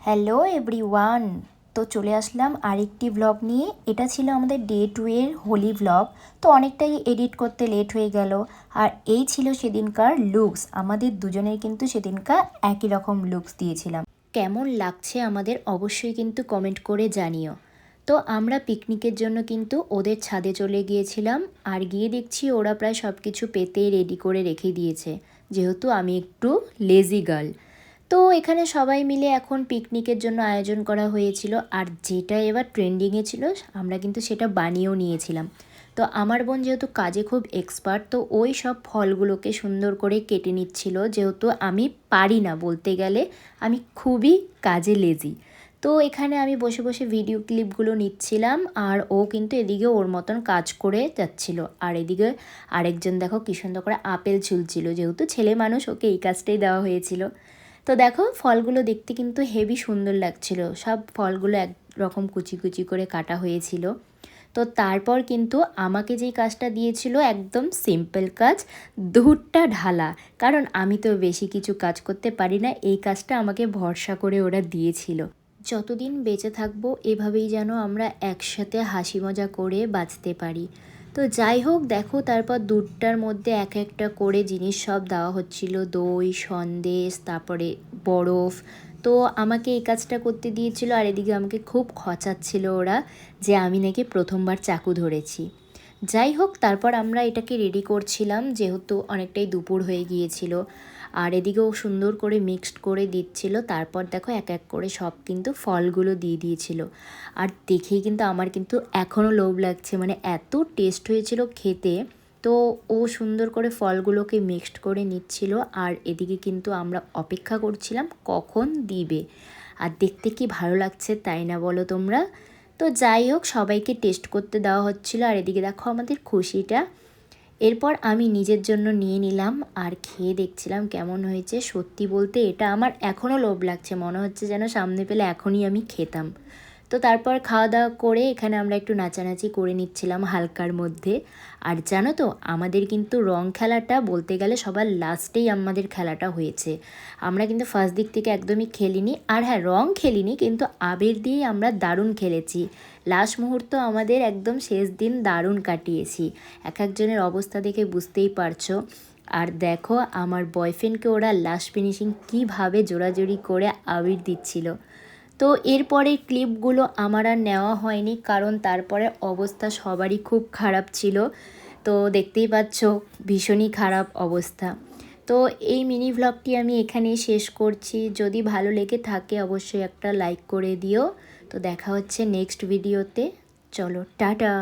Hello everyone. তো চলে আসলাম আরেকটি ব্লগ নিয়ে। এটা ছিল আমাদের ডে 2 এর হোলি ব্লগ। তো অনেকটাই এডিট করতে লেট হয়ে গেল। আর এই ছিল সেদিনকার লুকস। আমাদের দুজনের কিন্তু সেদিনকার একই রকম লুকস দিয়েছিলাম। কেমন লাগছে আমাদের অবশ্যই কিন্তু কমেন্ট করে জানিও। তো আমরা পিকনিকের জন্য কিন্তু ওদের ছাদে চলে গিয়েছিলাম। আর গিয়ে দেখছি ওরা প্রায় সব কিছু পেতে রেডি করে রেখে দিয়েছে, যেহেতু আমি একটু লেজি গার্ল। তো এখানে সবাই মিলে এখন পিকনিকের জন্য আয়োজন করা হয়েছিল। আর যেটা এবার ট্রেন্ডিংয়ে ছিল আমরা কিন্তু সেটা বানিয়েও নিয়েছিলাম। তো আমার বোন যেহেতু কাজে খুব এক্সপার্ট, তো ওই সব ফলগুলোকে সুন্দর করে কেটে নিচ্ছিল, যেহেতু আমি পারি না, বলতে গেলে আমি খুবই কাজে লেজি। তো এখানে আমি বসে বসে ভিডিও ক্লিপগুলো নিচ্ছিলাম, আর ও কিন্তু এদিকে ওর মতন কাজ করে যাচ্ছিল। আর এদিকে আরেকজন দেখো কী সুন্দর করে আপেল ছুলছিল, যেহেতু ছেলে মানুষ ওকে এই কাজটাই দেওয়া হয়েছিল। তো দেখো ফলগুলো দেখতে কিন্তু হেভি সুন্দর লাগছিল। সব ফলগুলো একরকম কুচি কুচি করে কাটা হয়েছিল। তো তারপর কিন্তু আমাকে যেই কাজটা দিয়েছিল একদম সিম্পল কাজ, দুধটা ঢালা। কারণ আমি তো বেশি কিছু কাজ করতে পারি না, এই কাজটা আমাকে ভরসা করে ওরা দিয়েছিল। যতদিন বেঁচে থাকবো এভাবেই যেন আমরা একসাথে হাসি মজা করে বাঁচতে পারি। তো যাই হোক, দেখো তারপর দুধটার মধ্যে এক একটা করে জিনিস সব দেওয়া হচ্ছিল, দই, সন্দেশ, তারপরে বরফ। তো আমাকে এই কাজটা করতে দিয়েছিল, আর এদিকে আমাকে খুব খচাচ্ছিল ওরা যে আমি নাকি প্রথমবার চাকু ধরেছি। যাই হোক, তারপর আমরা এটাকে রেডি করছিলাম, যেহেতু অনেকটাই দুপুর হয়ে গিয়েছিল। আর এদিকেও সুন্দর করে মিক্সড করে দিচ্ছিল। তারপর দেখো এক এক করে সব কিন্তু ফলগুলো দিয়ে দিয়েছিল। আর দেখেই কিন্তু আমার কিন্তু এখনও লোভ লাগছে, মানে এত টেস্ট হয়েছিল খেতে। তো ও সুন্দর করে ফলগুলোকে মিক্সড করে নিচ্ছিল, আর এদিকে কিন্তু আমরা অপেক্ষা করছিলাম কখন দিবে। আর দেখতে কি ভালো লাগছে, তাই না বলো তোমরা? তো যাই হোক, সবাইকে টেস্ট করতে দেওয়া হচ্ছিলো। আর এদিকে দেখো আমাদের খুশিটা। এরপর আমি নিজের জন্য নিয়ে নিলাম আর খেয়ে দেখছিলাম কেমন হয়েছে। সত্যি বলতে এটা আমার এখনও লোভ লাগছে, মনে হচ্ছে যেন সামনে পেলে এখনই আমি খেতাম। তো তারপর খাওয়া দাওয়া করে এখানে আমরা একটু নাচানাচি করে নিচ্ছিলাম হালকার মধ্যে। আর জানো তো, আমাদের কিন্তু রং খেলাটা বলতে গেলে সবার লাস্টেই আমাদের খেলাটা হয়েছে। আমরা কিন্তু ফার্স্ট দিক থেকে একদমই খেলিনি। আর হ্যাঁ, রং খেলিনি, কিন্তু আবির দিয়েই আমরা দারুণ খেলেছি। লাস্ট মুহূর্ত আমাদের একদম শেষ দিন দারুণ কাটিয়েছি। এক একজনের অবস্থা দেখে বুঝতেই পারছো। আর দেখো আমার বয়ফ্রেন্ডকে ওরা লাস্ট ফিনিশিং কীভাবে জোড়াজোড়ি করে আবির দিচ্ছিল। তো এরপরের ক্লিপগুলো আমার আর নেওয়া হয়নি, কারণ তারপরে অবস্থা সবারই খুব খারাপ ছিল। তো দেখতেই পাচ্ছ ভীষণই খারাপ অবস্থা। তো এই মিনি ভ্লগটি আমি এখানেই শেষ করছি। যদি ভালো লেগে থাকে অবশ্যই একটা লাইক করে দিও। তো দেখা হচ্ছে নেক্সট ভিডিওতে। চলো টাটা।